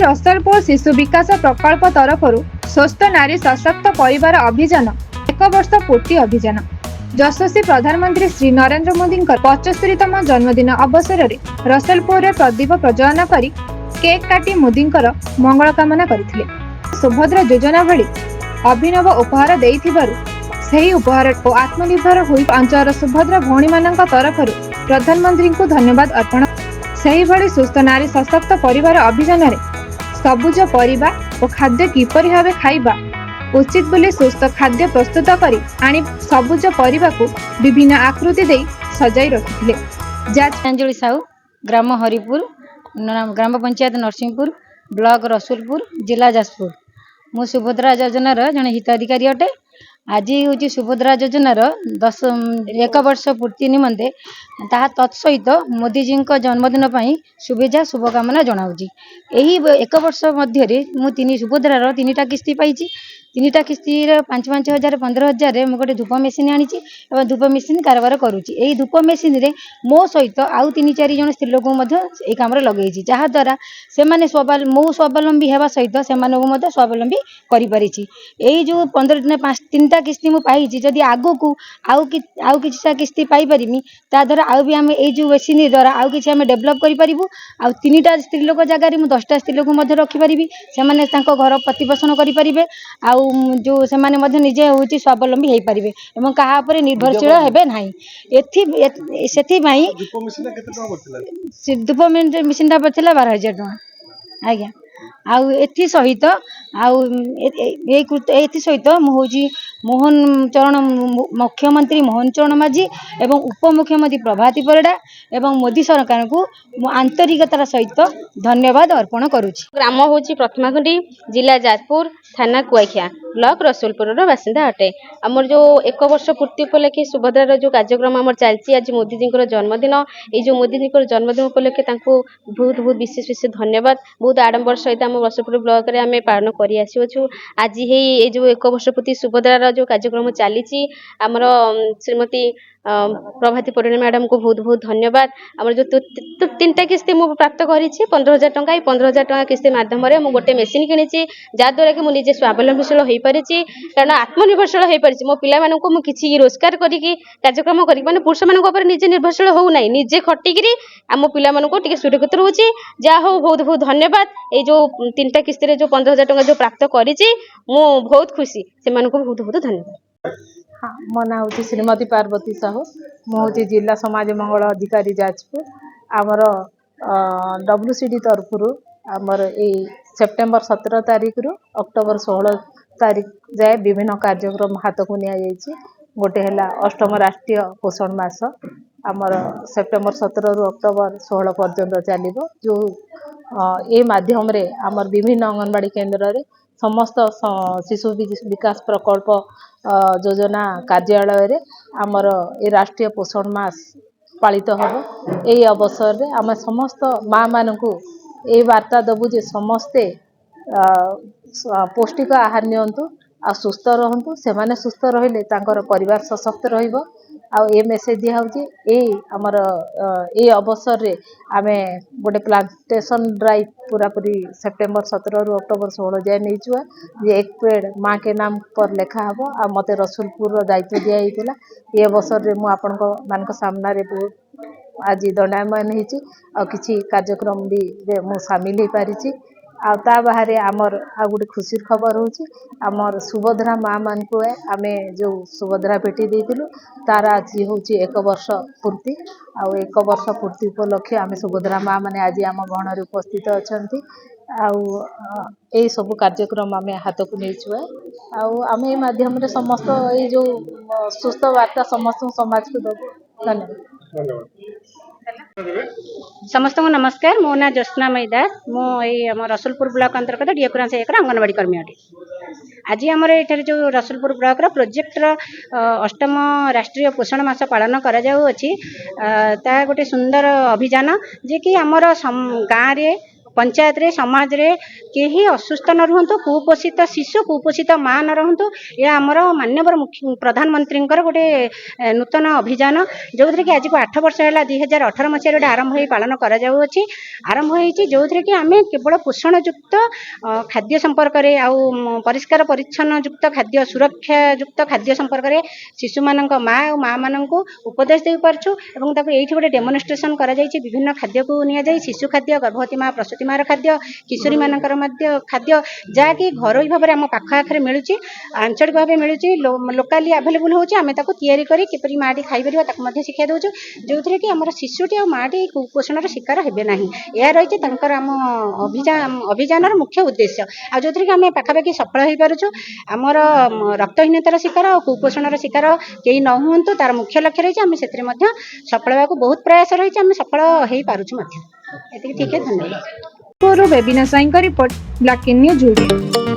रसलपुर शिशु विकास प्रकल्प तरफ स्वस्थ नारी सशक्त परिवार अभियान 1 वर्ष पूर्ति अभियान यशस्वी प्रधानमंत्री श्री नरेंद्र मोदी 75तम जन्मदिन अवसर में रसलपुर में प्रदीप प्रज्वलन कर केक काटी मोदी मंगल कामना करथिले। सुभद्रा योजना भली अभिनव उपहार देई उपहार को आत्मनिर्भर हुई अंचल सुभद्रा भौणी मान तरफ प्रधानमंत्री को धन्यवाद अर्पण। सही भली सुस्थ नारी सशक्त परिवार अभियान में सबुज परिबा और खाद्य किपरि भावे खाइबा उचित बोली सुस्थ खाद्य प्रस्तुत करी आनी सबुज परिबा को विभिन्न आकृति दे सजाई रखिथिले। अंजलि साहू ग्राम हरिपुर ग्राम पंचायत नरसिंहपुर ब्लॉक रसुलपुर जिला जाजपुर। मु सुभद्रा योजनार जड़े हिताधिकारी अटे। आज हूँ सुभद्रा योजनार 1 वर्ष पूर्ति निमंते ताहा तत्सहित मोदीजी जन्मदिन पर शुभेच्छा शुभकामना जनाऊँगी। यही 1 वर्ष मध्य मुझे सुभद्रार 3टा किस्ती पाई। 3टा किस्ती 5-5 हजार 15,000 मुझे धूप मेसीन आनी और धूप मेसीन कारबार करुच्ची। यही धूप मेसीन रे मो सहित आउ 3-4 जन स्त्री लोक कम लगे जहाद्वारा से मो स्वावलम्बी होगा सहित से स्वावलम्बी करी। यही जो 15 दिन 3टा किस्ती मुझे पाई जदि आगो को आउ कि किस्ती पाई पारिमी ता द्वारा आउ भी आम ये मेसीन द्वारा आउ कि डेभलप करूँ। आ 3टा स्त्री लोक जगह 10टा स्त्री लोक रखिपारि से घर प्रतिपोषण करें जो से निजे हूँ स्वावलम्बी हो पारे और क्या निर्भरशील हे ना। धूप मेसीन 12,000 टଙ୍କା आज्ञा आउ सहित सहित मुझे मोहन चरण मुख्यमंत्री मोहन चरण माझी एवं उपमुख्यमंत्री प्रभाती परिड़ा एवं मोदी सरकार को आंतरिकतार सहित धन्यवाद अर्पण करुच्ची। ग्राम हूँ प्रथमाखंडी जिला जाजपुर थाना कुआखिया ब्लॉक रसुलपुर बासिंदा अटे। आमर जो 1 वर्ष पूर्ति उपलक्षे सुभद्रार जो कार्यक्रम आम चलती आज मोदीजी जन्मदिन ये जो मोदीजी जन्मदिन उपलक्षे बहुत बहुत विशेष धन्यवाद। बहुत आडंबर सहित आम रसुलपुर ब्लॉक रे आम पालन कर आज ये जो 1 वर्ष पूर्ति सुभद्रार जो कार्यक्रम चली आमर श्रीमती प्रभाती परिड़ा मैडम को बहुत बहुत धन्यवाद। आम जो 3टा किस्ती मुझे प्राप्त करी 15,000 टଙ୍କା। 15,000 टଙ୍କା किस्ती माध्यम गोटे मेसीन किणी जहाद्वारा कि मुझे स्वावलम्बीशील हो पारी कारण आत्मनिर्भरशील हो पारी। मो पिला मुझे किसी रोजगार करी कार्यक्रम करी माने पुरुष मान निजे निर्भरशील होना निजे खटिकी आम पिला सुरक्षित रोचे जहा हो बहुत बहुत धन्यवाद। ये जो 3टा किस्ती जो 15,000 टଙ୍କା जो प्राप्त करी बहुत खुशी से बहुत बहुत धन्यवाद। हाँ मो ना हूँ श्रीमती पार्वती साहू मुझे जिला समाज मंगल अधिकारी जाजपुर। आमर WCD तरफ आमर सेप्टेम्बर 17 तारीख रु अक्टोबर 16 तारीख जाए विभिन्न कार्यक्रम हाथ को नि गोटे है 8म राष्ट्रीय पोषण मास आमर सेप्टेम्बर 17 रु अक्टोबर 16 पर्यंत चलो जो ये माध्यम रे आमर विभिन्न अंगनवाड़ी केन्द्र रे समस्त शिशु विकास प्रकल्प योजना कार्यालय रे आमर ये राष्ट्रीय पोषण मास पालित हम। यही अवसर रे आम समस्त माँ मान को ये वार्ता दबु जे समस्ते पौष्टिक आहार नियंतु आ सुस्थ रहंतु से माने सुस्थ रहिले तांकर परिवार सशक्त रहिबो। आ ये मेसेज दिया होची आमर ये अवसर रे आमे गोटे प्लांटेशन ड्राइव पूरा पूरी सेप्टेम्बर 17 रु अक्टोबर 16 जाए नहीं छुआ जे 1 पेड़ माँ के नाम पर लेखा हबो। आ मते रसुलपुर दायित्व दिया हितला। ये अवसर रे मु आपन को मान को सामना रे आज दंडायमान होती आ किछि कार्यक्रम भी मु शामिल हो पारिछि। आ ता बाहर आमर आ गोटे खुशी खबर होची आमर सुभद्रा माँ मान को आमे जो सुभद्रा भेटी देइतिलु तार आज होची 1 वर्ष पूर्ति। आ 1 वर्ष पूर्ति उपलक्षे आमे सुभद्रा माँ माने आज आम गण रे उपस्थित अछंती। यही सब कार्यक्रम आमे हाथ को नहीं छुआ आमे माध्यम रे समस्त ये जो सुस्थ वार्ता समस्त समाज को दबो। धन्यवाद। समस्त को नमस्कार। मो ना ज्योत्ना मैदास मो आम रसुलपुर ब्लॉक अंतर्गत डीएपुरांश 1 अंगनवाड़ी कर्मी अटे। आज आमर ये जो रसुलपुर ब्लॉक प्रोजेक्टर 8म राष्ट्रीय पोषण मास पालन करा गोटे सुंदर अभियान जे कि आमर गाँव रे पंचायत रे समाज रे केही असुस्थ न रुहंतु कुपोषित शिशु कुपोषित माँ न रुहंतु या आमर माननीय प्रधानमंत्री गोटे नूतन अभियान जो कि आज को 8 वर्ष है 2018 मसीह गोटे आरंभ हो पालन कर आरंभ हो जो कि आम केवल पोषणयुक्त खाद्य संपर्क में आउ परिष्कार परिच्छन्न युक्त खाद्य सुरक्षा युक्त खाद्य संपर्क में शिशु मान माँ और माँ मान उपदेश दे पार्छु ये गोटे डेमोन्स्ट्रेशन कर विभिन्न खाद्य को नि शिशु खाद्य गर्भवती माँ प्रसूति माँ खाद्य किशोरी मानकर खाद्य जहाँकि घरोई भाव में आम पाख आखिर मिलूँ आंचलिक भाव मिलूँ लोकाली आभेलेबुल होमें तैयारी करी किपरि माटी खाईपर ताकू शिक्षा दूसु जो थी कि आम शिशुटी और माटी कुपोषण शिकार हे ना यह रही आम अभियान मुख्य उद्देश्य आ जो थी कि आम पाखापाखि सफल हो पार्छु आमर रक्तहीनतार शिकार और कुपोषण शिकार कहीं न हूँ तार मुख्य लक्ष्य रही आम से सफल होगा बहुत प्रयास रही आम सफल हो पार्छु ठीक है। धन्यवाद। बेबिना साई का रिपोर्ट ब्लैक इन न्यूज।